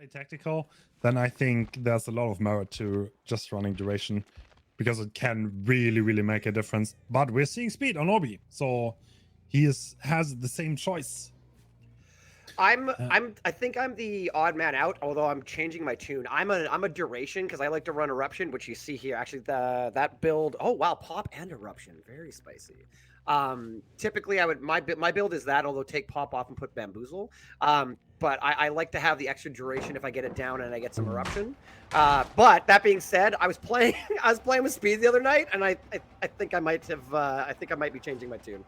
tactical, then I think there's a lot of merit to just running duration because it can really, really make a difference. But we're seeing speed on Obi, so he has the same choice. I think I'm the odd man out, although I'm changing my tune. I'm a duration because I like to run eruption, which you see here. Actually, that build. Oh wow, pop and eruption, very spicy. Typically, I would my build is that, although take pop off and put bamboozle. But I like to have the extra duration if I get it down and I get some eruption. But that being said, I was playing with speed the other night, and I think I might have I think I might be changing my tune.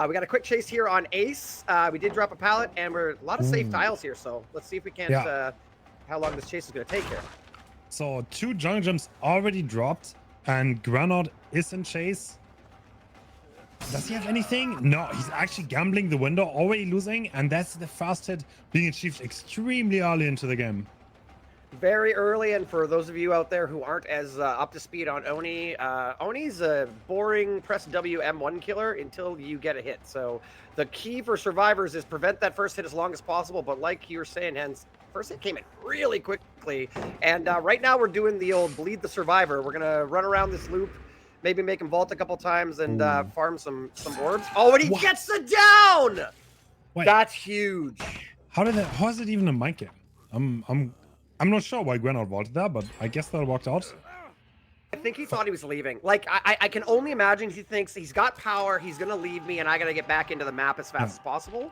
We got a quick chase here on Ace. We did drop a pallet, and we're a lot of safe tiles here. So let's see if we can't. How long this chase is going to take here. So 2 jungle gems already dropped, and Granod is in chase. Does he have anything? No, he's actually gambling the window, already losing, and that's the first hit being achieved extremely early into the game. Very early, and for those of you out there who aren't as up to speed on Oni, Oni's a boring press W M1 killer until you get a hit. So the key for survivors is prevent that first hit as long as possible, but like you were saying, Hens, first hit came in really quickly, and right now we're doing the old bleed the survivor. We're going to run around this loop, maybe make him vault a couple times and farm some orbs. Oh, and he gets the down! Wait, that's huge. How is it even a mind game? I'm not sure why Granod vaulted there, but I guess that worked out. I think he thought he was leaving. Like, I can only imagine he thinks he's got power, he's going to leave me, and I got to get back into the map as fast as possible.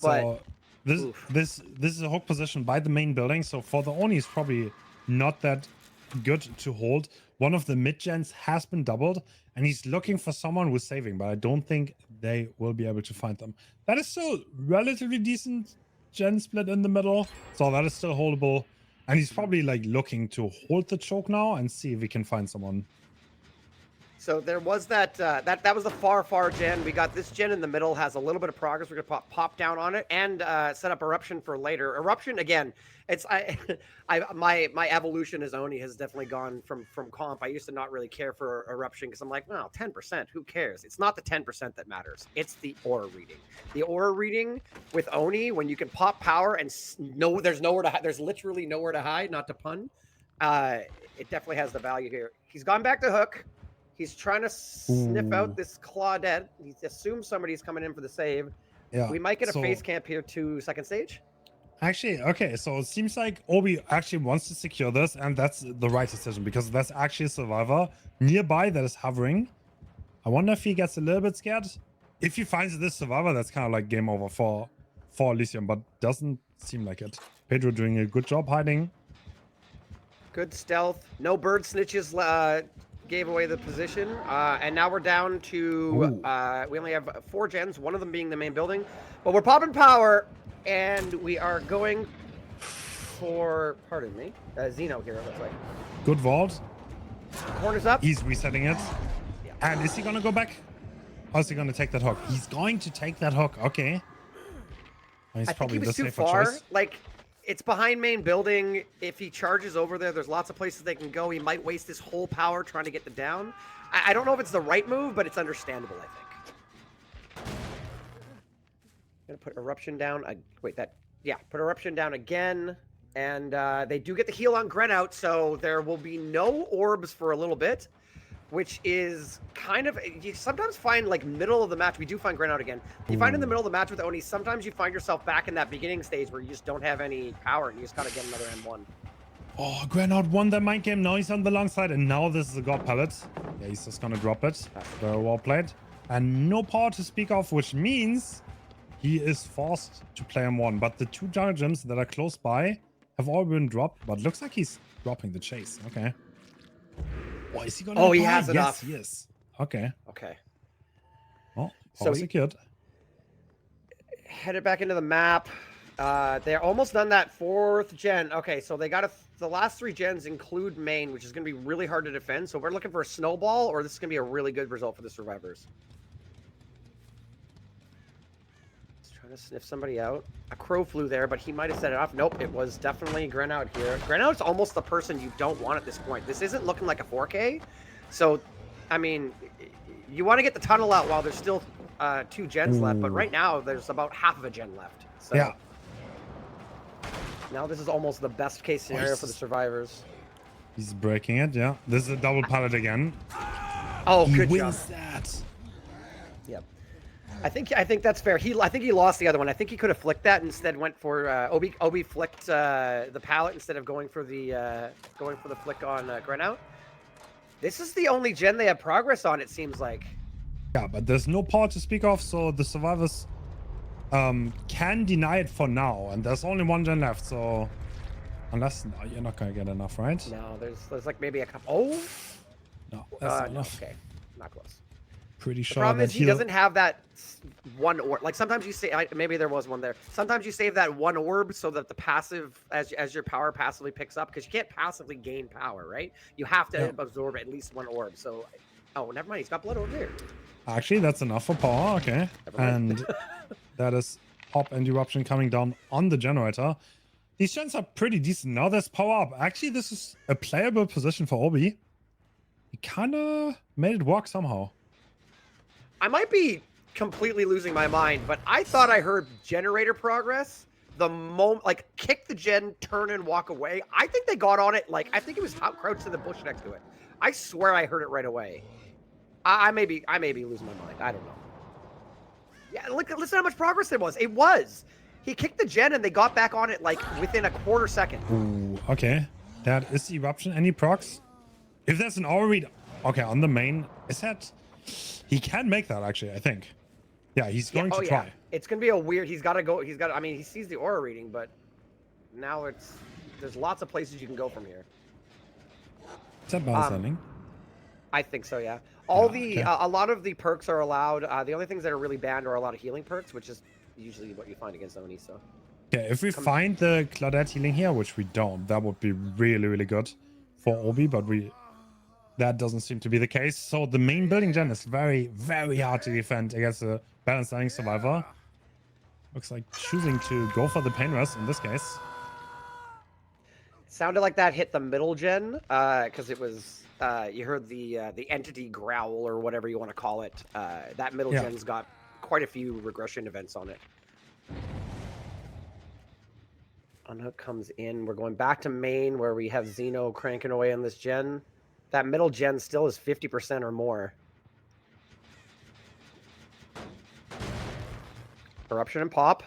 But so this is a hook position by the main building, so for the Oni, it's probably not that good to hold. One of the mid-gens has been doubled, and he's looking for someone who's saving, but I don't think they will be able to find them. That is still relatively decent gen split in the middle, so that is still holdable. And he's probably like looking to hold the choke now and see if we can find someone. So there was that was the far gen. We got this gen in the middle, has a little bit of progress. We're gonna pop down on it and set up eruption for later. Eruption again. It's my evolution as Oni has definitely gone from comp. I used to not really care for eruption because I'm like, well, 10%, who cares? It's not the 10% that matters. It's the aura reading. The aura reading with Oni, when you can pop power and there's literally nowhere to hide, not to pun. It definitely has the value here. He's gone back to hook. He's trying to sniff out this Claudette. He assumes somebody's coming in for the save. Yeah. We might get a face camp here to second stage. Actually, okay, so it seems like Obi actually wants to secure this, and that's the right decision because that's actually a survivor nearby that is hovering. I wonder if he gets a little bit scared. If he finds this survivor, that's kind of like game over for Elysium, but doesn't seem like it. Pedro doing a good job hiding. Good stealth. No bird snitches gave away the position. And now we're down to, we only have 4 gens, one of them being the main building. But we're popping power, and we are going for, pardon me, Xeno here, it looks like. Good vault. Corners up. He's resetting it. Yeah. And is he going to go back? Or is he going to take that hook? He's going to take that hook. Okay. He's probably the safer choice. Like, it's behind main building. If he charges over there, there's lots of places they can go. He might waste his whole power trying to get the down. I don't know if it's the right move, but it's understandable, I think. I'm gonna put eruption down. Put eruption down again. And they do get the heal on Gren out, so there will be no orbs for a little bit, which is kind of, you sometimes find like middle of the match. We do find Gren out again. You find in the middle of the match with Oni, sometimes you find yourself back in that beginning stage where you just don't have any power and you just gotta get another M1. Oh, Granod won that mind game. Now he's on the long side, and now this is a god pallet. Yeah, he's just gonna drop it. Very well played. And no power to speak of, which means he is forced to play M1. But the 2 jungle gems that are close by have all been dropped, but looks like he's dropping the chase. Okay. Oh, is he gonna? Oh, he has enough. Yes, yes. Okay. Okay. Oh, so secured. Headed back into the map. They're almost done that 4th gen. Okay, so they got the last 3 gens include main, which is going to be really hard to defend. So we're looking for a snowball, or this is going to be a really good result for the survivors. Just trying to sniff somebody out. A crow flew there, but he might have set it off. Nope, it was definitely Gren out here. Gren out's almost the person you don't want at this point. This isn't looking like a 4K. So, I mean, you want to get the tunnel out while there's still 2 gens left, but right now there's about half of a gen left. So. Yeah. Now this is almost the best case scenario for the survivors. He's breaking it, yeah. This is a double pallet again. Oh, He good job. wins that. Yep. I think that's fair. I think he lost the other one. I think he could have flicked that and instead went for Obi flicked the pallet instead of going for the flick on Grenout. This is the only gen they have progress on, it seems like. Yeah, but there's no power to speak of, so the survivors can deny it for now, and there's only one gen left, so unless no, you're not gonna get enough, right? No, there's like maybe a couple. Oh, No, that's not no, enough. okay, not close. Pretty The sure problem that is he doesn't have that one orb. Like sometimes you say, maybe there was one there. Sometimes you save that one orb so that the passive, as your power passively picks up, because you can't passively gain power, right? You have to absorb at least one orb. So, oh, never mind. He's got blood over there. Actually, that's enough for power. Okay, and that is pop and eruption coming down on the generator. These gens are pretty decent. Now there's power up. Actually, this is a playable position for Obi. He kind of made it work somehow. I might be completely losing my mind, but I thought I heard generator progress the moment, like kick the gen, turn and walk away. I think they got on it. Like, I think it was crouched in the bush next to it. I swear I heard it right away. I may be losing my mind. I don't know. Yeah, look, listen how much progress there was. It was. He kicked the gen and they got back on it like within a quarter second. Ooh, okay. That is eruption. Any procs? If there's an aura read, okay, on the main, is that he can make that actually? I think. Yeah, he's going to try. It's gonna be a weird. He's got to go. I mean, he sees the aura reading, but now there's lots of places you can go from here. Is that balance landing? I think so. Yeah. A lot of the perks are allowed. The only things that are really banned are a lot of healing perks, which is usually what you find against Oni. So. Okay, if we find the Claudette healing here, which we don't, that would be really, really good for Obi, but that doesn't seem to be the case. So the main building gen is very, very hard to defend against a balanced landing survivor. Looks like choosing to go for the pain rest in this case. Sounded like that hit the middle gen, because it was you heard the entity growl or whatever you want to call it. That middle gen's got quite a few regression events on it. Unhook comes in. We're going back to main where we have Xeno cranking away on this gen. That middle gen still is 50% or more. Eruption and pop.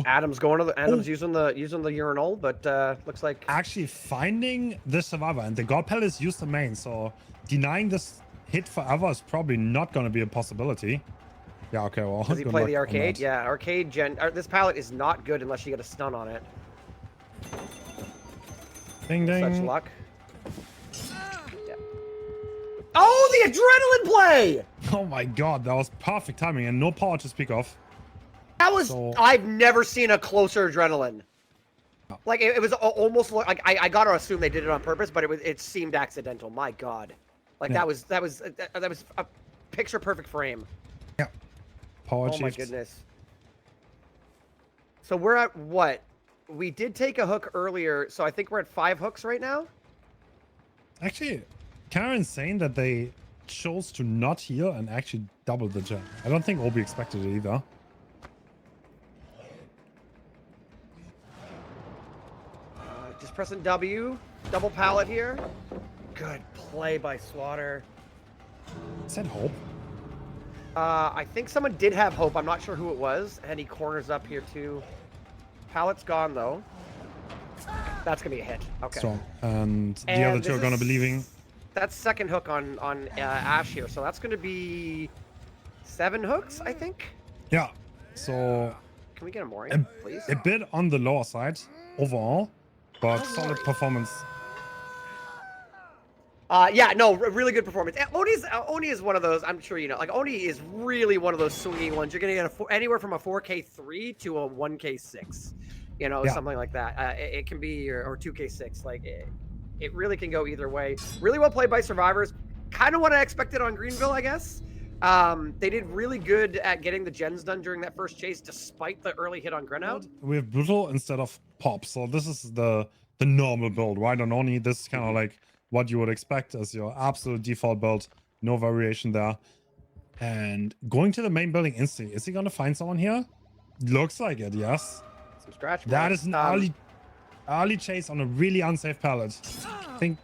Adam's going to Adam's using the urinal, but looks like actually finding the survivor, and the God Palace used the main, so denying this hit forever is probably not going to be a possibility. Yeah, okay, well. Does he play the arcade? Yeah, arcade gen. This palette is not good unless you get a stun on it. Ding ding. Such luck. Yeah. Oh, the adrenaline play! Oh my god, that was perfect timing and no power to speak of. That was. I've never seen a closer adrenaline. Oh. Like it was almost like I gotta assume they did it on purpose, but it seemed accidental. My god, like that was a picture perfect frame. Yeah. Power Oh my goodness. So we're at what? We did take a hook earlier, so I think we're at 5 hooks right now. Actually, kind of insane that they chose to not heal and actually double the gen. I don't think Obi expected it either. Just pressing W. Double pallet here. Good play by Slaughter. Is that Hope? I think someone did have Hope. I'm not sure who it was. And he corners up here too. Pallet's gone though. That's gonna be a hit. Okay. Strong. And the other two are gonna be leaving. That's second hook on Ash here. So that's gonna be 7 hooks, I think. Yeah. So can we get a mooring, please? A bit on the lower side overall, but solid performance. Yeah, no, really good performance. Oni is one of those, I'm sure you know, like Oni is really one of those swingy ones. You're gonna get anywhere from a 4K3 to a 1K6, you know, something like that. It can be, or 2K6, like it really can go either way. Really well played by Survivors. Kind of what I expected on Greenville, I guess. They did really good at getting the gens done during that first chase, despite the early hit on Grenout. We have brutal instead of pop, so this is the normal build, right? On Oni, this is kind of like what you would expect as your absolute default build. No variation there. And going to the main building instantly. Is he going to find someone here? Looks like it, yes. Some scratch That marks. is an early chase on a really unsafe pallet. I think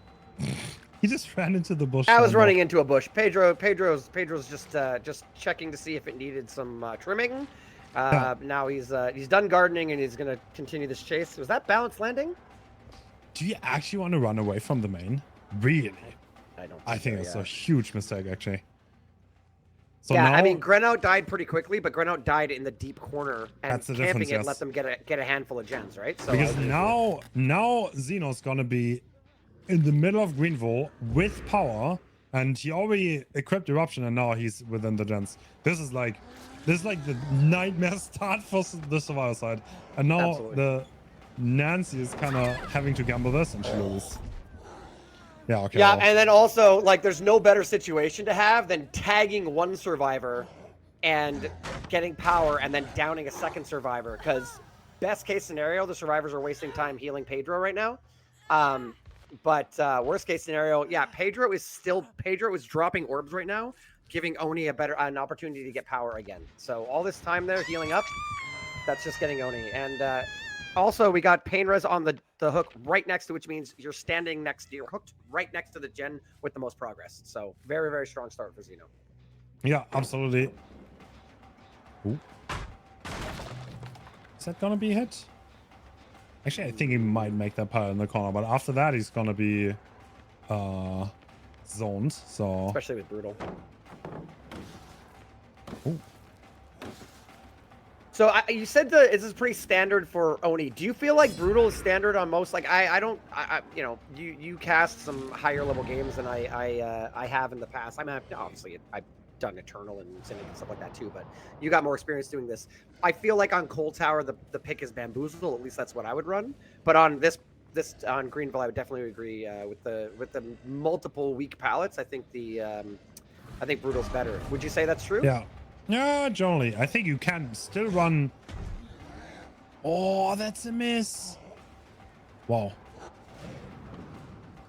he just ran into the bush. I was running into a bush. Pedro's just checking to see if it needed some trimming. Now he's done gardening and he's gonna continue this chase. Was that balanced landing? Do you actually want to run away from the main? Really? I think it's a huge mistake, actually. So yeah, now, I mean, Grenout died pretty quickly, but Grenout died in the deep corner, and that's the camping difference, it let them get a handful of gens, right? So because now Xeno's gonna be in the middle of Greenville with power, and he already equipped eruption, and now he's within the gens. This is like the nightmare start for the survivor side, and now the Nancy is kind of having to gamble this, and she loses. Yeah, okay. Yeah, and then also, like, there's no better situation to have than tagging one survivor and getting power and then downing a second survivor, because best case scenario, the survivors are wasting time healing Pedro right now. But worst case scenario, yeah, Pedro is dropping orbs right now, giving Oni an opportunity to get power again. So all this time there healing up, that's just getting Oni. And also, we got pain res on the hook right next to, which means you're hooked right next to the gen with the most progress. So very, very strong start for Xeno. Yeah, absolutely. Ooh. Is that gonna be a hit? Actually, I think he might make that pile in the corner, but after that, he's gonna be zoned. So especially with brutal. Ooh. So you said this is pretty standard for Oni. Do you feel like brutal is standard on most? Like I you know, you cast some higher level games than I have in the past. I mean, obviously I've done Eternal and Cynic and stuff like that too, but you got more experience doing this. I feel like on Cold Tower the pick is Bamboozle. At least that's what I would run. But on this on Greenville, I would definitely agree with the multiple weak pallets. I think Brutal's better. Would you say that's true? Yeah. Yeah, generally. I think you can still run. Oh, that's a miss. Wow.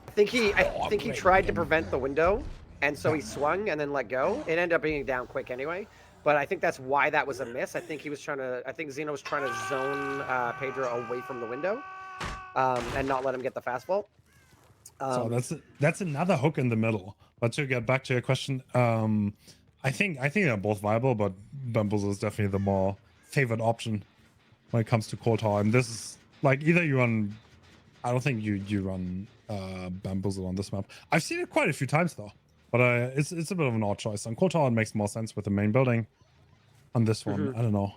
I think he tried to prevent the window, and so he swung and then let go. It ended up being down quick anyway. But I think that's why that was a miss. I think Xeno was trying to zone Pedro away from the window, and not let him get the fastball. So that's another hook in the middle. But to get back to your question, I think they're both viable, but Bamboozle is definitely the more favored option when it comes to Cold Tower. And this is like either you run. I don't think you run Bamboozle on this map. I've seen it quite a few times though, but it's a bit of an odd choice. On Cold Tower, it makes more sense with the main building. On this one, I don't know.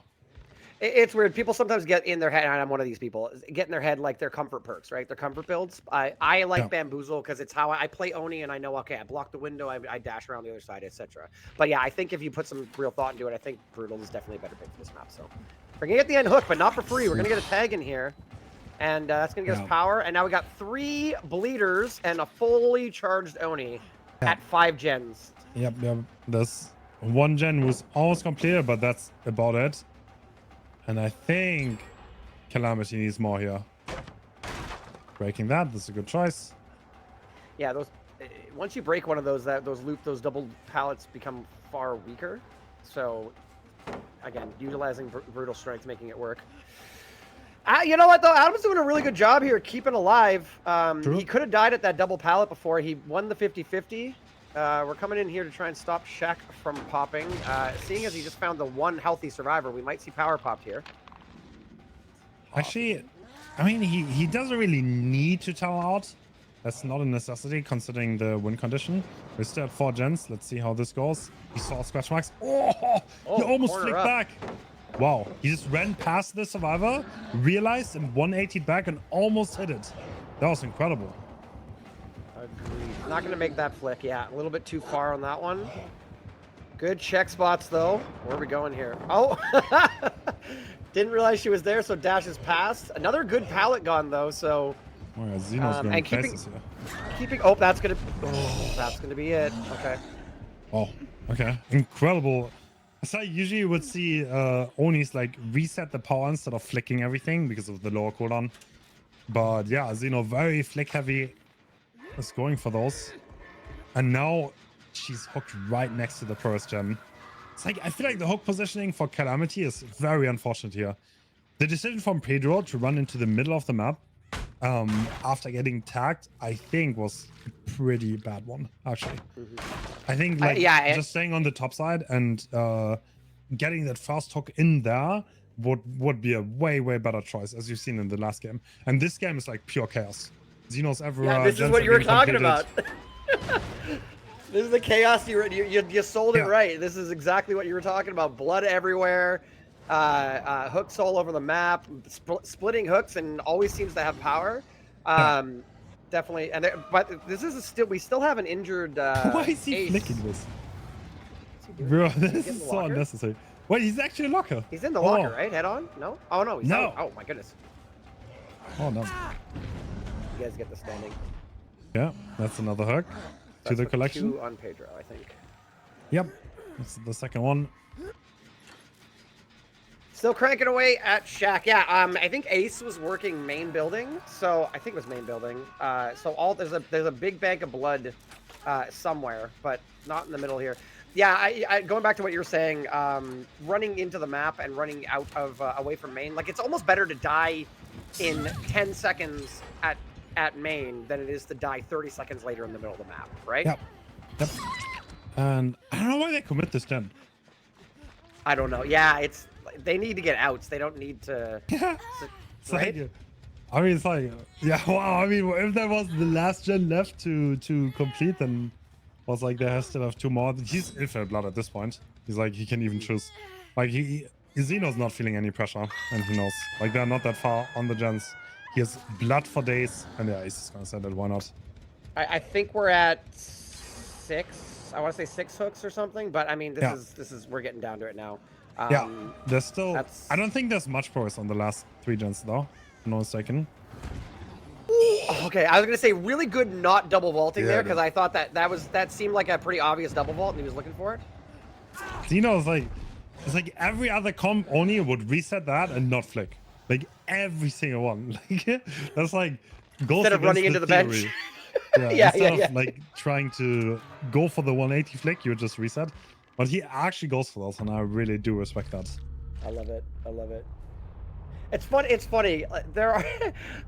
It's weird. People sometimes get in their head, and I'm one of these people, get in their head like their comfort perks, right? Their comfort builds. I like Bamboozle because it's how I play Oni, and I know, okay, I block the window, I dash around the other side, etc. But yeah, I think if you put some real thought into it, I think Brutal is definitely a better pick for this map. So we're going to get the end hook, but not for free. We're going to get a tag in here, and that's going to get us power. And now we got 3 bleeders and a fully charged Oni at 5 gens. Yep. This one gen was almost completed, but that's about it. And I think Calamity needs more here. Breaking that, this is a good choice. Yeah, those once you break one of those, those double pallets become far weaker. So again, utilizing brutal strength, making it work. You know what though? Adam's doing a really good job here, keeping alive. He could have died at that double pallet before. He won the 50-50. We're coming in here to try and stop Shaq from popping. Seeing as he just found the one healthy survivor, we might see power popped here. Actually, I mean, he doesn't really need to tower out. That's not a necessity considering the win condition. We're still at 4 gens. Let's see how this goes. He saw scratch marks. Oh, he almost flicked back. Wow, he just ran past the survivor, realized and 180'd back and almost hit it. That was incredible. Agreed. Not going to make that flick. Yeah, a little bit too far on that one. Good check spots, though. Where are we going here? Oh, didn't realize she was there, so dashes past. Another good pallet gone, though, so... Oh, yeah, Xeno's going and keeping... Oh, that's going to be it. Okay. Oh, okay. Incredible. So I usually would see Onis like reset the power instead of flicking everything because of the lower cooldown. But yeah, Xeno very flick heavy. Is going for those. And now she's hooked right next to the first gem. It's like, I feel like the hook positioning for Calamity is very unfortunate here. The decision from Pedro to run into the middle of the map after getting tagged, I think, was a pretty bad one, actually. I think like just staying on the top side and getting that fast hook in there would be a way better choice, as you've seen in the last game. And this game is like pure chaos. Xenos everywhere. Yeah, this is what you were talking about. This is the chaos you sold it right. This is exactly what you were talking about. Blood everywhere, hooks all over the map, splitting hooks, and always seems to have power. Definitely, and but this is we still have an injured. Why is he flicking this? Bro, this is so unnecessary. Wait, he's actually a locker. He's in the locker, right? Head on? No? Oh no, he's out. Oh my goodness. Oh no. You guys get the standing. Yeah, that's another hook to the collection. 2 on Pedro, I think. Yep, that's the second one. Still cranking away at Shack. Yeah, I think Ace was working main building, so I think it was main building. So there's a big bank of blood somewhere, but not in the middle here. Yeah, I going back to what you were saying, running into the map and running out of away from main, like it's almost better to die in 10 seconds at main than it is to die 30 seconds later in the middle of the map, right? Yep. And I don't know why they commit this gen. I don't know. Yeah, they need to get outs. They don't need to. Yeah. Right? Like, I mean, it's like, yeah, wow. I mean, if there was the last gen left to complete, then was like they still have 2 more. He's infinite blood at this point. He's like he can even choose. Like Xeno's not feeling any pressure, and he knows. Like they're not that far on the gens. He has blood for days, and yeah, he's just gonna say that. Why not? I think we're at 6. I want to say 6 hooks or something, but I mean, this is we're getting down to it now. Yeah, there's still. I don't think there's much progress on the last 3 gens though. No mistaken. Okay, I was gonna say really good not double vaulting there because I thought that seemed like a pretty obvious double vault and he was looking for it. Xeno's like, it's like every other comp only would reset that and not flick. Like every single one. Like that's like goes instead of running into the bench. Instead of like trying to go for the 180 flick, you just reset. But he actually goes for those, and I really do respect that. I love it. I love it. It's funny. It's funny. There are,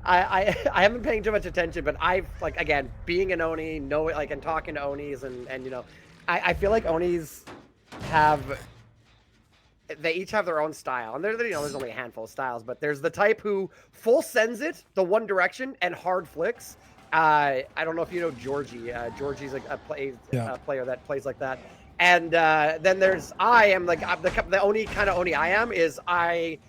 I haven't been paying too much attention, but I've like again being an Oni, and talking to Onis, and you know, I feel like Onis they each have their own style, and there's only a handful of styles, but there's the type who full sends it the one direction and hard flicks. I don't know if you know Georgie. Georgie's a player that plays like that. And then there's the Oni kind of Oni I am is I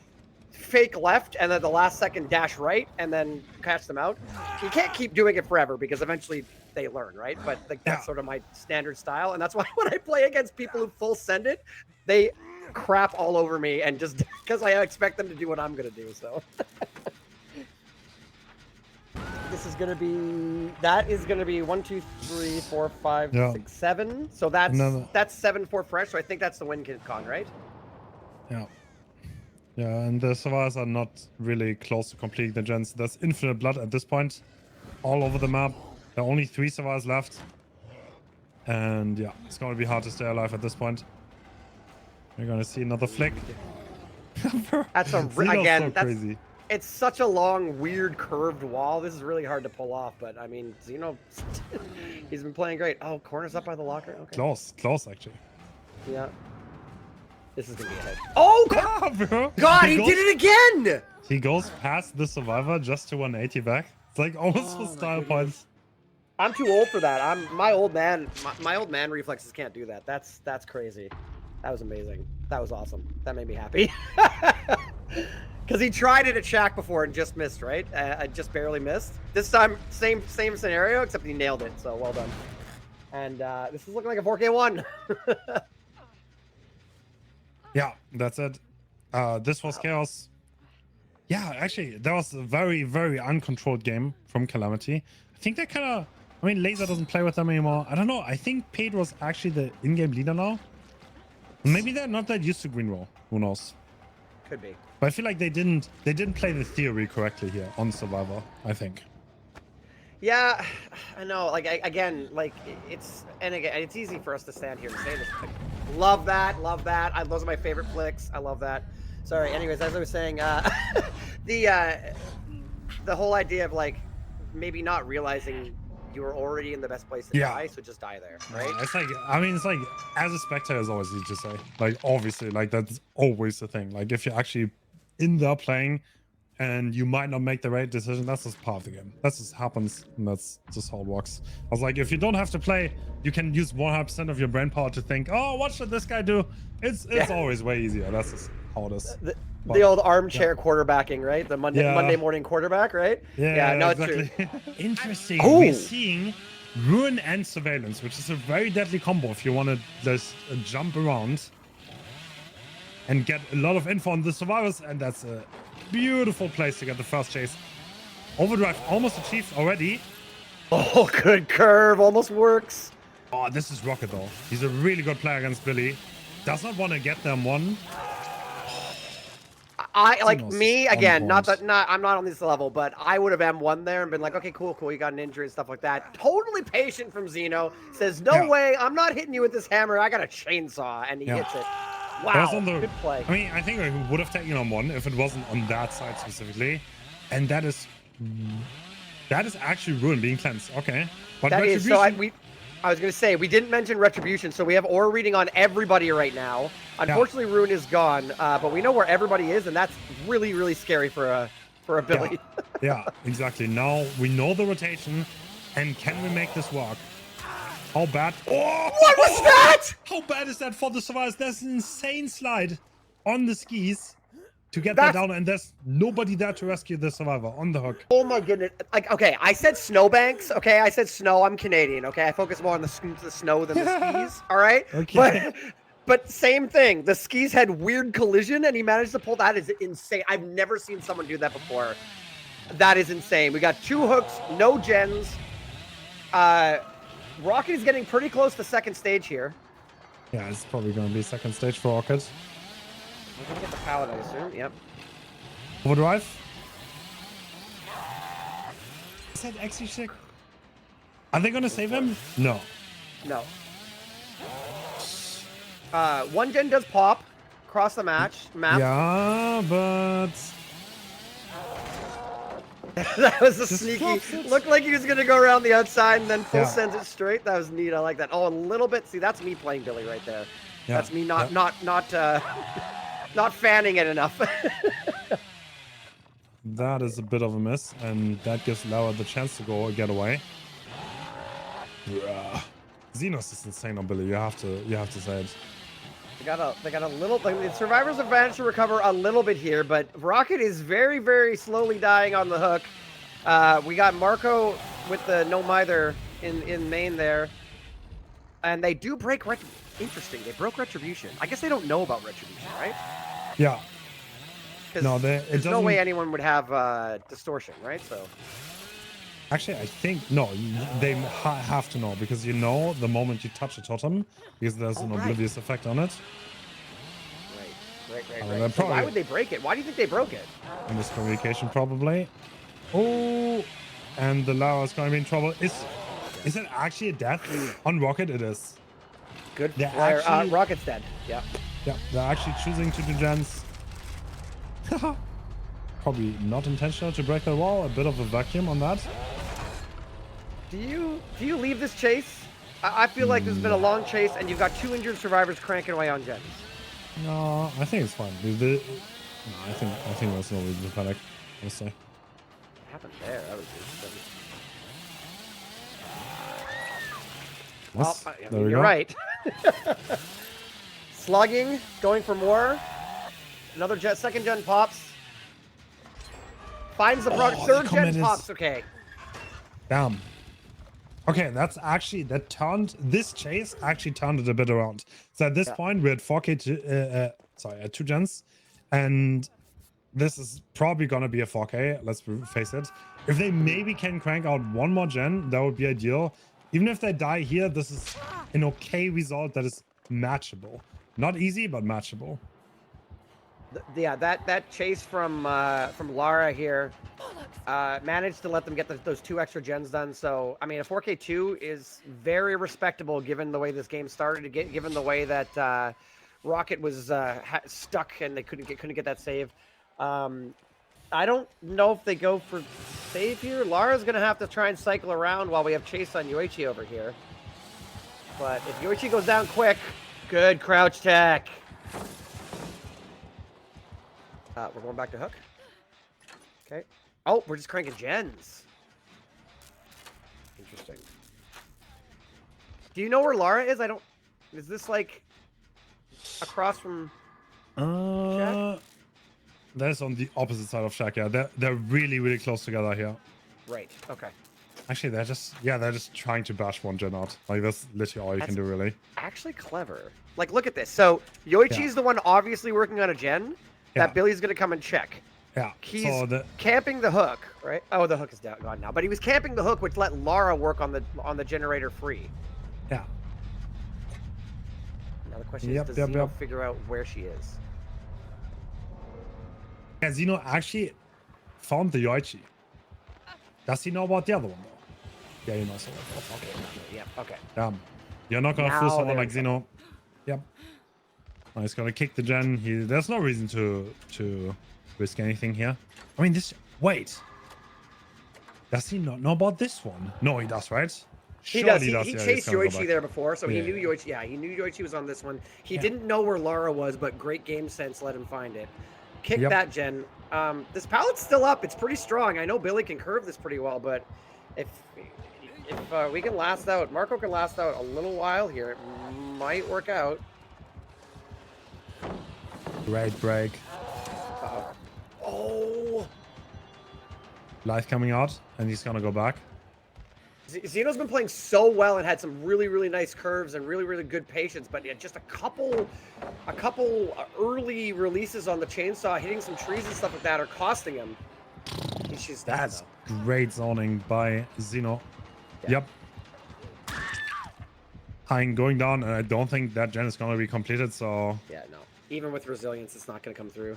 fake left and then the last second dash right and then catch them out. You can't keep doing it forever because eventually they learn, right? But like that's sort of my standard style, and that's why when I play against people who full send it, they crap all over me and just because I expect them to do what I'm gonna do. So this is gonna be 1, 2, 3, 4, 5, 6, 7. So that's 7 for fresh. So I think that's the win con, right? Yeah. Yeah, and the survivors are not really close to completing the gens. There's infinite blood at this point, all over the map. There are only 3 survivors left, and yeah, it's gonna be hard to stay alive at this point. We're gonna see another flick. That's so crazy. It's such a long, weird, curved wall. This is really hard to pull off, but I mean, Xeno, he's been playing great. Oh, corner's up by the locker. Okay. Close actually. Yeah. This is gonna be a hit. Oh, bro. God, he did it again! He goes past the survivor just to 180 back. It's like almost for style points. I'm too old for that. My old man reflexes can't do that. That's crazy. That was amazing. That was awesome. That made me happy. Because he tried it at Shack before and just missed, right? I just barely missed. This time, same scenario, except he nailed it. So well done. And this is looking like a 4K1. Yeah, that's it. This was chaos. Yeah, actually, that was a very, very uncontrolled game from Calamity. I think they kind of... I mean, Laser doesn't play with them anymore. I don't know. I think Pedro's actually the in-game leader now. Maybe they're not that used to green roll. Who knows? Could be. But I feel like they didn't play the theory correctly here on Survivor, I think. Yeah, I know. Like it's easy for us to stand here and say this. Like, love that. Those are my favorite flicks. I love that. Sorry. Anyways, as I was saying, the whole idea of like maybe not realizing you were already in the best place to Yeah. die, so just die there, right? It's like, I mean, it's like, as a spectator, it's always easy to say. Like, obviously, like, that's always the thing. Like, if you're actually in there playing and you might not make the right decision, that's just part of the game. That just happens, and that's just how it works. I was like, if you don't have to play, you can use 100% of your brain power to think, oh, what should this guy do? It's always way easier. That's just how it is. The old armchair quarterbacking, right? The Monday morning quarterback, right? Yeah, no, exactly. it's true. Interesting. We're seeing ruin and surveillance, which is a very deadly combo if you want to just jump around and get a lot of info on the survivors, and that's a beautiful place to get the first chase. Overdrive almost achieved already. Oh, good curve, almost works. Oh, this is Rocket though. He's a really good player against Billy. Does not want to get them one. I like me again. I'm not on this level, but I would have M1 there and been like, okay, cool, you got an injury and stuff like that. Totally patient from Xeno. Says, no way, I'm not hitting you with this hammer. I got a chainsaw, and he hits it. Wow, good play. I mean, I think I would have taken on one if it wasn't on that side specifically, and that is actually ruin being cleansed. Okay, but that is so. I was going to say, we didn't mention Retribution, so we have aura reading on everybody right now. Unfortunately, Ruin is gone, but we know where everybody is, and that's really, really scary for a Billy. Yeah, exactly. Now we know the rotation, and can we make this work? How bad? Oh, what was that? How bad is that for the survivors? There's an insane slide on the skis to get that down, and there's nobody there to rescue the survivor on the hook. Oh my goodness. Like, okay, I said snowbanks, okay? I said snow. I'm Canadian, okay? I focus more on the snow than the skis, all right? Okay. But same thing. The skis had weird collision, and he managed to pull that. Is insane. I've never seen someone do that before. That is insane. We got 2 hooks, no gens. Rocket is getting pretty close to second stage here. Yeah, it's probably going to be second stage for Rocket. We're going to get the pallet, I assume. Yep. Overdrive. Is that actually sick? Are they going to save him? No. No. 1 gen does pop across the map. Yeah, but... That was a sneaky. Looked like he was going to go around the outside and then full sends it straight. That was neat. I like that. Oh, a little bit. See, that's me playing Billy right there. Yeah. That's me not fanning it enough. That is a bit of a miss, and that gives Lara the chance to get away. Xenos is insane on Billy. You have to say it. They got a little. Like, the survivors have managed to recover a little bit here, but Rocket is very, very slowly dying on the hook. We got Marco with the no mither in main there, and they do break interesting. They broke Retribution. I guess they don't know about Retribution, right? Yeah. No, there's no way anyone would have distortion, right? So. Actually, I think no. They have to know, because you know the moment you touch a totem, because there's an oblivious effect on it. Right. So why would they break it? Why do you think they broke it? Miscommunication, probably. Oh, and the Lara is going to be in trouble. Is it actually a death on Rocket? It is. Good player. Rocket's dead. Yeah. Yeah, they're actually choosing to do gens. Probably not intentional to break the wall. A bit of a vacuum on that. Do you leave this chase? I feel like there's been a long chase, and you've got 2 injured survivors cranking away on gens. No, I think it's fine. No, I think there's no reason to panic, honestly. What happened there? That was good. Well, you're right. Slugging, going for more. Another second gen pops. Finds the product. 3rd gen pops. Okay. Damn. Okay, this chase actually turned it a bit around. So at this point, we're at 4K, at 2 gens, and this is probably gonna be a 4K. Let's face it. If they maybe can crank out 1 more gen, that would be ideal. Even if they die here, this is an okay result that is matchable. Not easy, but matchable. Yeah, that chase from Lara here managed to let them get those 2 extra gens done. So, I mean, a 4K2 is very respectable given the way this game started, given the way that rocket was stuck and they couldn't get that save. I don't know if they go for save here. Lara's gonna have to try and cycle around while we have chase on Yoichi over here. But if Yoichi goes down quick, good crouch tech. We're going back to hook. Okay. Oh, we're just cranking gens. Interesting. Do you know where Lara is? I don't. Is this like across from Shack? That's on the opposite side of Shack. Yeah, they're really, really close together here. Right. Okay. Actually, they're just trying to bash one gen out. Like that's literally all you can do, really. Actually, clever. Like, look at this. So Yoichi's the one obviously working on a gen that Billy's gonna come and check. Yeah. He's camping the hook, right? Oh, the hook is gone now. But he was camping the hook, which let Lara work on the generator free. Yeah. Now the question is, does Zeno figure out where she is? Yeah, Zeno actually found the Yoichi. Does he know about the other one though? Yeah, he knows. Okay. Yeah. Okay. You're not gonna fool someone like Zeno. Yep. Oh, he's gonna kick the gen. There's no reason to risk anything here. I mean, wait. Does he not know about this one? No, he does, right? He does. He chased Yoichi there before, so he knew Yoichi. Yeah, he knew Yoichi was on this one. He didn't know where Lara was, but great game sense let him find it. Kick that gen. This pallet's still up. It's pretty strong. I know Billy can curve this pretty well, but if we can last out, Marco can last out a little while here. It might work out. Great break. Oh! Life coming out, and he's gonna go back. Zeno's been playing so well and had some really, really nice curves and really, really good patience, but just a couple early releases on the chainsaw, hitting some trees and stuff like that are costing him. That's great zoning by Zeno. Yeah. Yep. Hein going down, and I don't think that gen is going to be completed, so... Yeah, no. Even with resilience, it's not going to come through.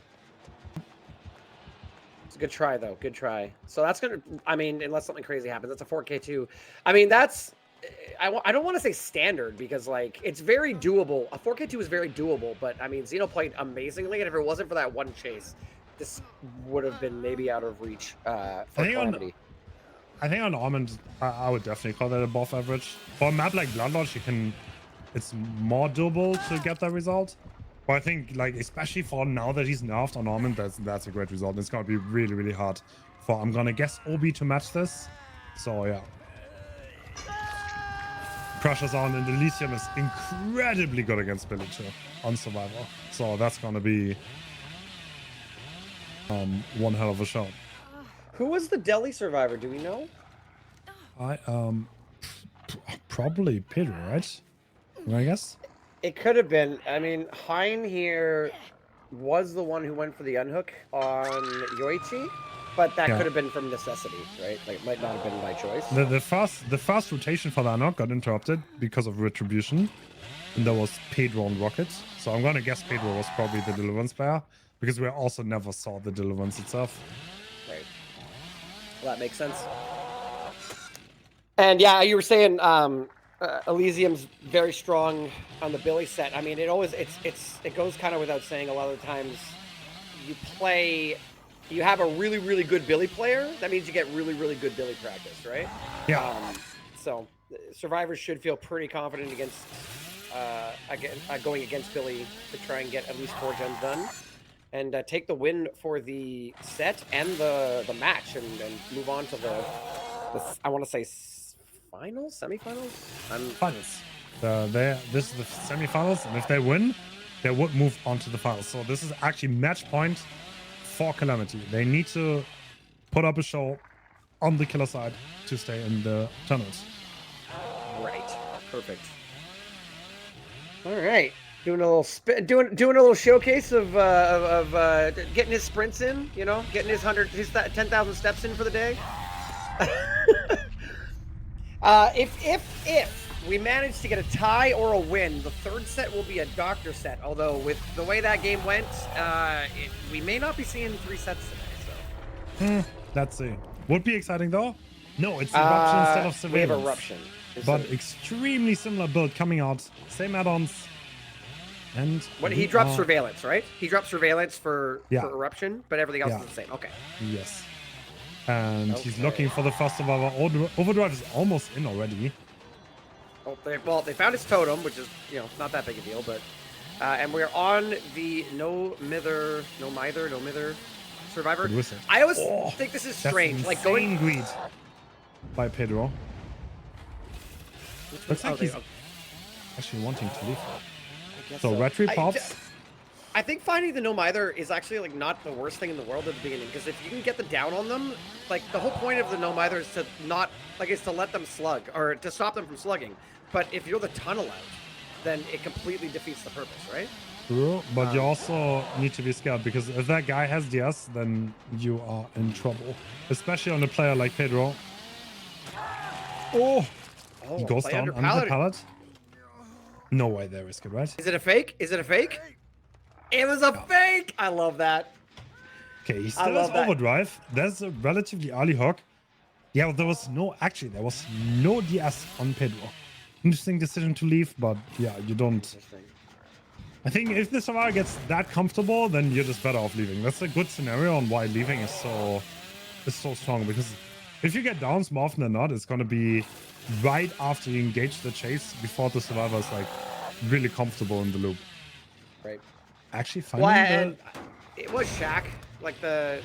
It's a good try, though. Good try. So that's going to... I mean, unless something crazy happens, that's a 4K2. I mean, that's... I don't want to say standard, because, like, it's very doable. A 4K2 is very doable, but, I mean, Zeno played amazingly, and if it wasn't for that one chase, this would have been maybe out of reach for Calamity. I think on Almond, I would definitely call that above average. For a map like Bloodlodge, it's more doable to get that result. But I think, like, especially for now that he's nerfed on Almond, that's a great result. It's going to be really, really hard for, I'm going to guess, Obi to match this. So, yeah. Pressure's on, and Elysium is incredibly good against Billy, too, on Survivor. So that's going to be one hell of a show. Who was the Delhi survivor? Do we know? Probably Peter, right? I guess. It could have been. I mean, Hein here was the one who went for the unhook on Yoichi, but that could have been from necessity, right? Like, it might not have been by choice. The fast rotation for the unhook got interrupted because of retribution, and there was Pedro on Rocket. So I'm gonna guess Pedro was probably the Deliverance player, because we also never saw the Deliverance itself. Right. Well, that makes sense. And yeah, you were saying Elysium's very strong on the Billy set. I mean, it goes kind of without saying. A lot of the times, you have a really, really good Billy player. That means you get really, really good Billy practice, right? Yeah. So survivors should feel pretty confident against going against Billy to try and get at least 4 gens done. And take the win for the set and the match, and move on to the I want to say finals, semifinals. Finals. This is the semifinals, and if they win, they would move on to the finals. So this is actually match point for Calamity. They need to put up a show on the killer side to stay in the tournament. Right. Perfect. All right. Doing a little showcase of getting his sprints in, you know, getting his 10,000 steps in for the day. If we manage to get a tie or a win, the third set will be a doctor set. Although with the way that game went, we may not be seeing 3 sets today. So let's see. Would be exciting though. No, it's Eruption instead of Surveillance. We have Eruption, but extremely similar build coming out. Same add-ons. And What he drops surveillance, right? He drops surveillance for eruption, but everything else is the same. Okay. Yes. And he's looking for the first survivor. Overdrive is almost in already. Oh, they found his totem, which is not that big a deal, but and we're on the no mither survivor. I always think this is strange, like going greed by Pedro. Looks like he's actually wanting to leave. So Retry pops. I think finding the no mither is actually like not the worst thing in the world at the beginning, because if you can get the down on them, like the whole point of the no mither is to to let them slug or to stop them from slugging. But if you're the tunnel out, then it completely defeats the purpose, right? True, but you also need to be scared, because if that guy has DS, then you are in trouble, especially on a player like Pedro. Oh, he goes down under the pallet. No way they risk it, right? Is it a fake? Is it a fake? It was a fake! I love that. Okay, he still has overdrive. There's a relatively early hook. Yeah, there was no DS on Pedro. Interesting decision to leave, but yeah, you don't. I think if the survivor gets that comfortable, then you're just better off leaving. That's a good scenario on why leaving is so strong, because if you get downs more often than not, it's gonna be right after you engage the chase before the survivor is like really comfortable in the loop. Right. Actually, finding it was Shack. Like the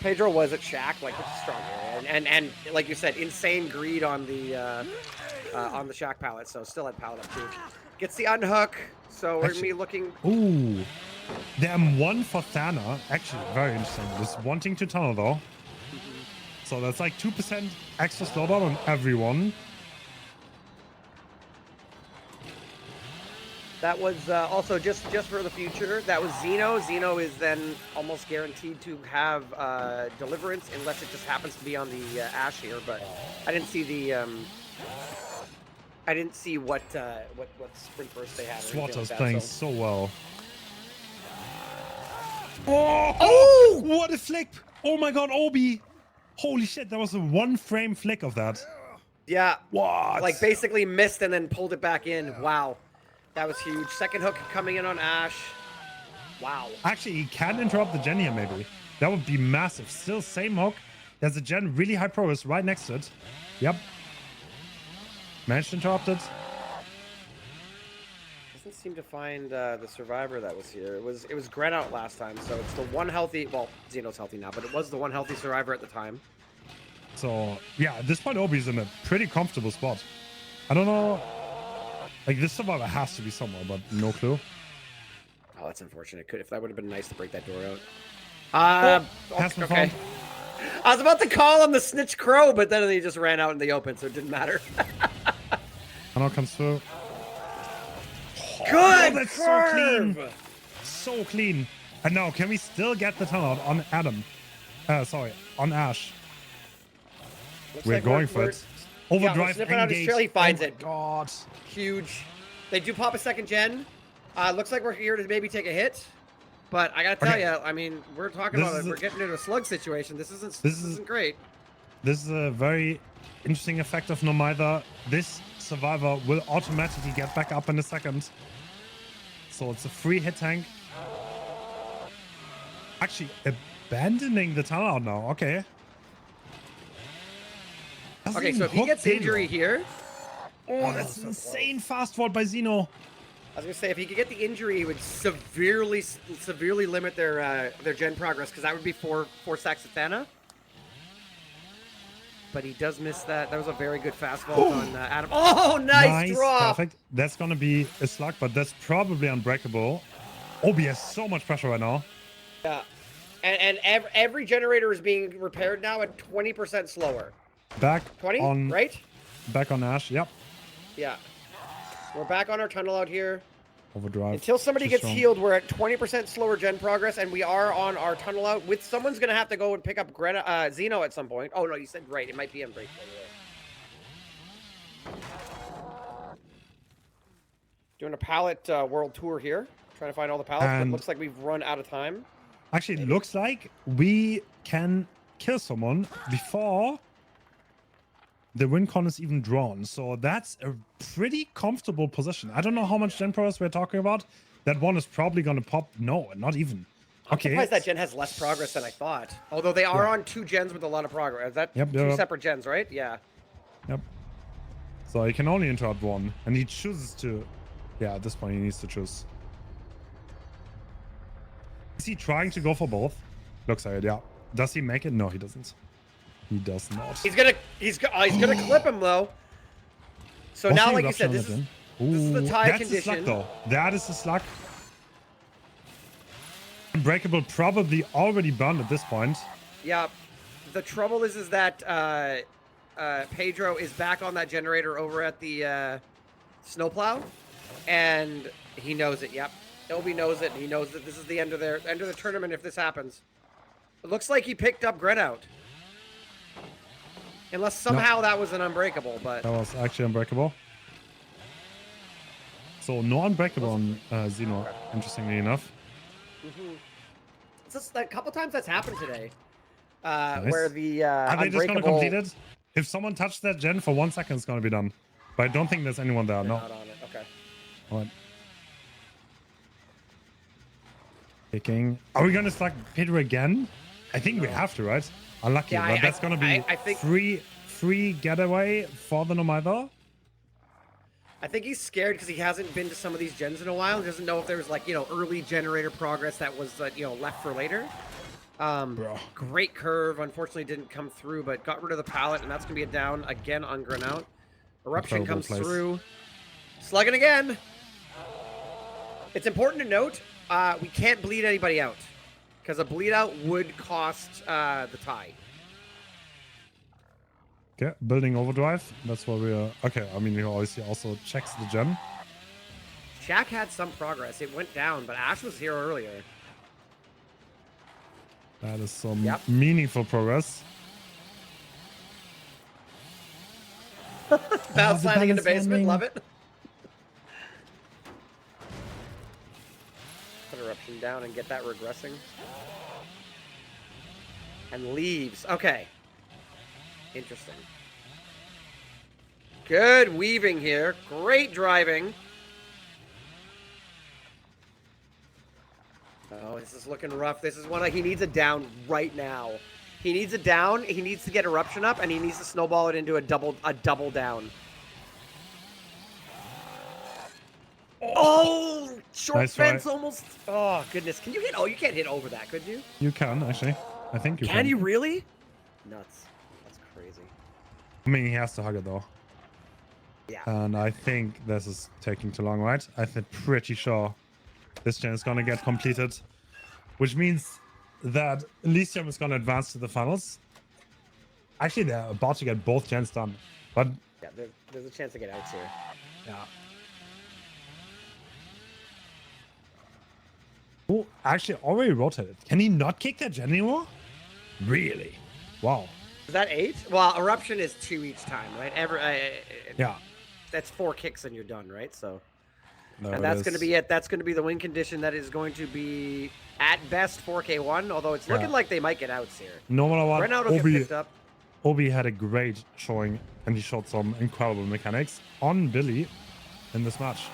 Pedro was at Shack, like which is strong area, and like you said, insane greed on the Shack pallet. So still had pallet up too. Gets the unhook. So we're gonna be looking. Ooh, the M1 for Thana. Actually, very interesting. Just wanting to tunnel though. So that's like 2% extra slowdown on everyone. That was also just for the future. That was Xeno. Xeno is then almost guaranteed to have deliverance unless it just happens to be on the Ash here. But I didn't see the what sprint burst they had. Swatter's playing so well. Oh! What a flick! Oh my god, Obi! Holy shit, that was a 1 frame flick of that. Yeah. What? Like basically missed and then pulled it back in. Wow. That was huge. Second hook coming in on Ash. Wow. Actually, he can interrupt the gen here, maybe. That would be massive. Still same hook. There's a gen, really high progress right next to it. Yep. Managed to interrupt it. Doesn't seem to find the survivor that was here. It was Gren out last time, so it's the one healthy. Well, Xeno's healthy now, but it was the one healthy survivor at the time. So yeah, at this point, Obi's in a pretty comfortable spot. I don't know. Like, this survivor has to be somewhere, but no clue. Oh, that's unfortunate. If that would have been nice to break that door out. Okay. I was about to call him the snitch crow, but then he just ran out in the open, so it didn't matter. Tunnel comes through. Good. That's so clean. So clean. And now, can we still get the tunnel on Adam? Sorry, on Ash. We're going for it. Overdrive sniffing out his trail. He finds it. God. Huge. They do pop a second gen. Looks like we're here to maybe take a hit. But I gotta tell you, I mean, we're talking about it. We're getting into a slug situation. This isn't great. This is a very interesting effect of no mither. This survivor will automatically get back up in a second. So it's a free hit tank. Actually, abandoning the tunnel out now. Okay. Okay, so if he gets injury here. Oh, that's an insane fast forward by Xeno. I was gonna say if he could get the injury, he would severely limit their gen progress, because that would be four stacks of Thana. But he does miss that. That was a very good fastball on Adam. Oh, nice drop! Perfect. That's gonna be a slug, but that's probably unbreakable. Obi has so much pressure right now. Yeah, and every generator is being repaired now at 20% slower. Back 20, on right? Back on Ash. Yep. Yeah. We're back on our tunnel out here. Overdrive. Until somebody gets healed, we're at 20% slower gen progress, and we are on our tunnel out. With someone's gonna have to go and pick up Xeno at some point. Oh no, you said right. It might be unbreakable. Doing a pallet world tour here, trying to find all the pallets. But it looks like we've run out of time. Actually, it looks like we can kill someone before the win con is even drawn. So that's a pretty comfortable position. I don't know how much gen progress we're talking about. That one is probably going to pop. No, not even. I'm Okay. surprised that gen has less progress than I thought. Although they are Yeah. on 2 gens with a lot of progress. Is that Yep, two yep. separate gens, right? Yeah. Yep. So he can only interrupt one. And he chooses to... Yeah, at this point he needs to choose. Is he trying to go for both? Looks like it, yeah. Does he make it? No, he doesn't. He does not. He's gonna clip him though. So What's now, the like you said, eruption this is the Ooh, tie that's condition. the slug, though. That is the slug. Unbreakable probably already burned at this point. Yeah. The trouble is that Pedro is back on that generator over at the snowplow, and he knows it. Yep. Obi knows it. And he knows that this is the end of the tournament if this happens. It looks like he picked up Grenout. Unless somehow that was an unbreakable, but That was actually unbreakable. So no unbreakable on Xeno, interestingly enough. It's just a couple times that's happened today. Nice. Where the Are they just going to unbreakable... complete it? If someone touched that gen for 1 second, it's going to be done. But I don't think there's anyone there. They're No. not on it. Okay. All right. Kicking. Are we going to slug Pedro again? I think we have to, right? Unlucky, Yeah, but that's going to be I think free getaway for the Nomaitha. I think he's scared because he hasn't been to some of these gens in a while. He doesn't know if there was, like, early generator progress that was, left for later. Great curve. Unfortunately, didn't come through, but got rid of the pallet, and that's going to be a down again on Grenout. Eruption comes through. Slugging again. It's important to note, we can't bleed anybody out, because a bleed out would cost the tie. Okay, building overdrive. That's what we're... Okay, I mean, he obviously also checks the gen. Shaq had some progress. It went down, but Ash was here earlier. That is some meaningful progress. Bounce landing in the basement. Love it. Put Eruption down and get that regressing. And leaves. Okay. Interesting. Good weaving here. Great driving. Oh, this is looking rough. This is one he needs a down right now. He needs a down. He needs to get Eruption up, and he needs to snowball it into a double down. Oh, short Nice fence try. almost. Oh goodness, can you hit? Oh, you can't hit over that, could you? You can, actually. I think you can. Can you really? Nuts. That's crazy. I mean, he has to hug it, though. Yeah. And I think this is taking too long, right? I'm pretty sure this gen is going to get completed, which means that Elysium is going to advance to the finals. Actually, they're about to get both gens done, but Yeah, there's a chance to get outs here. yeah. Oh, actually, already rotated. Can he not kick that gen anymore? Really? Wow. Is that 8? Well, Eruption is 2 each time, right? Yeah. That's 4 kicks and you're done, right? So, No, and that's going to be it. That's going to be the win condition. That is going to be at best 4K1. Although it's looking like they might get outs here. No matter what, Renaud will get picked up. Obi had a great showing, and he showed some incredible mechanics on Billy in this match.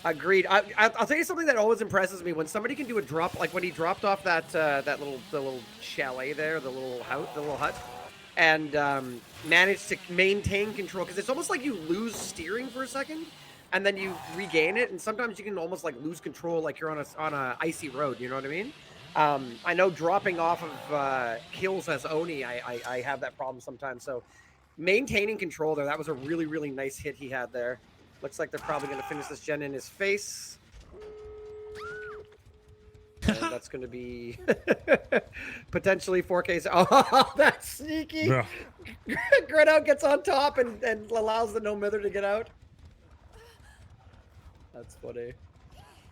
Agreed. I'll tell you something that always impresses me when somebody can do a drop, like when he dropped off that the little chalet there, the little hut, and managed to maintain control, because it's almost like you lose steering for a second, and then you regain it, and sometimes you can almost like lose control, like you're on a icy road. You know what I mean? I know dropping off of kills as Oni, I have that problem sometimes. So maintaining control there, that was a really, really nice hit he had there. Looks like they're probably going to finish this gen in his face. And that's going to be potentially 4K. Oh, that's sneaky. Yeah. Grenout gets on top and allows the no-mither to get out. That's funny.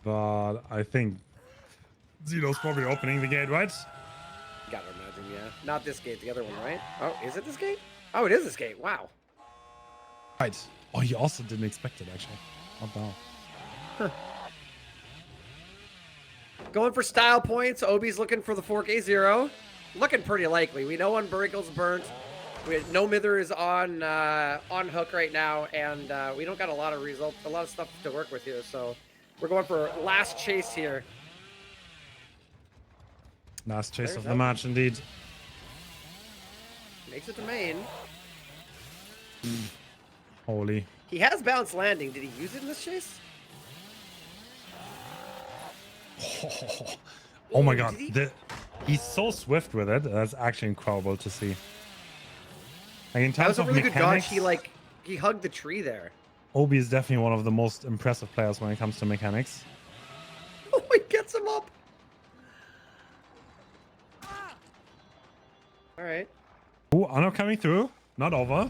But I think Zito's probably opening the gate, right? Gotta imagine, yeah. Not this gate, the other one, right? Oh, is it this gate? Oh, it is this gate. Wow. Right. Oh, he also didn't expect it, actually. Not bad. Huh. Going for style points. Obi's looking for the 4K0. Looking pretty likely. We know Unbreakable's burnt. No Mither is on hook right now, and we don't got a lot of stuff to work with here. So we're going for last chase here. Last chase There's of the that. match, indeed. Makes it to main. Holy. He has balanced landing. Did he use it in this chase? Oh my Ooh, god. He's so swift with it. That's actually incredible to see. Like in That terms was a of really mechanics, good dodge. He hugged the tree there. Obi is definitely one of the most impressive players when it comes to mechanics. Oh, he gets him up. All right. Ooh, Anno coming through. Not over.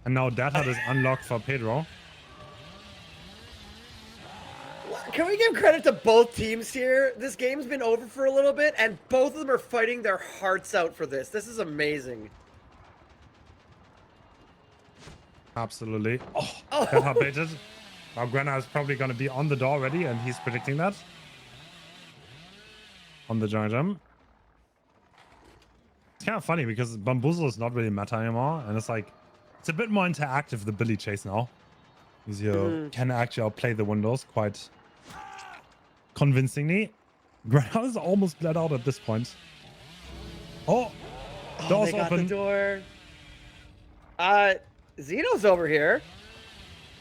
And now Dead Hut is unlocked for Pedro. Can we give credit to both teams here? This game's been over for a little bit, and both of them are fighting their hearts out for this. This is amazing. Absolutely. Oh, Oh. Dead Hut baited. Now Grenna is probably going to be on the door already, and he's predicting that. On the giant jump. It's kind of funny because Bamboozle is not really meta anymore, and it's like, it's a bit more interactive, the Billy chase now. Because you can actually outplay the windows quite convincingly. Grenna is almost bled out at this point. Oh, door's they got open. the door. Xeno's over here.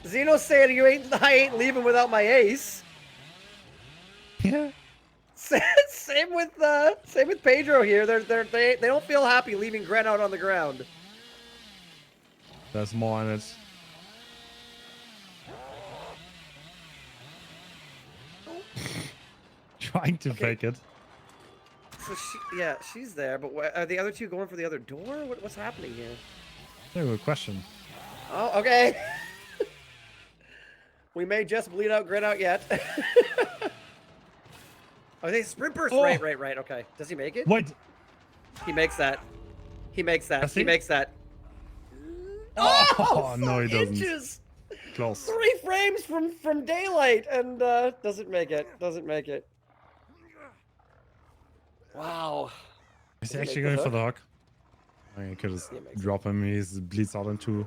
Xeno's saying I ain't leaving without my ace. Yeah. Same with Pedro here. They don't feel happy leaving Gren out on the ground. There's more in it. Trying to fake it. So she's there, but are the other two going for the other door? What's happening here? Very good question. Oh, okay. We may just bleed out Gren out yet. Oh, they sprint burst. Oh. Right. Okay. Does he make it? Wait. He makes that. He makes that. Does He he? makes that. Oh, no, he doesn't. Inches. Close. 3 frames from daylight, and doesn't make it. Doesn't make it. Wow. Is he Does he actually make going the for the hook? I mean, you could just drop him. He bleeds out in two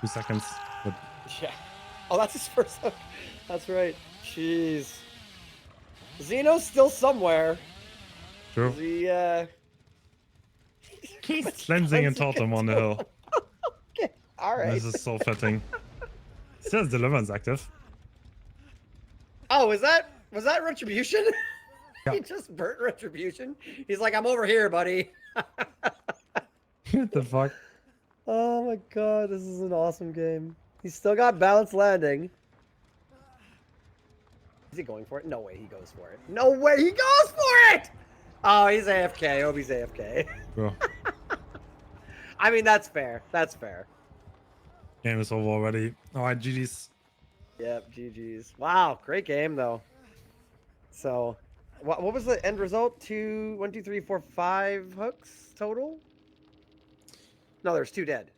seconds. But Yeah. Oh, that's his first hook. That's right. Jeez. Xeno's still somewhere. true. He's Cleansing and totem on the hill. Okay. All right. This is so fitting. Still has deliverance active. Oh, was that retribution? Yeah. He just burnt retribution. He's like, I'm over here, buddy. What the fuck? Oh my god, this is an awesome game. He's still got balanced landing. Is he going for it? No way he goes for it. No way he goes for it! Oh, he's AFK. Obi's AFK. Bro. I mean, that's fair. That's fair. Game is over already. Alright, GG's. Yep, GG's. Wow, great game, though. So, what was the end result? 1, 2, 3, 4, 5 hooks total? No, there's 2 dead.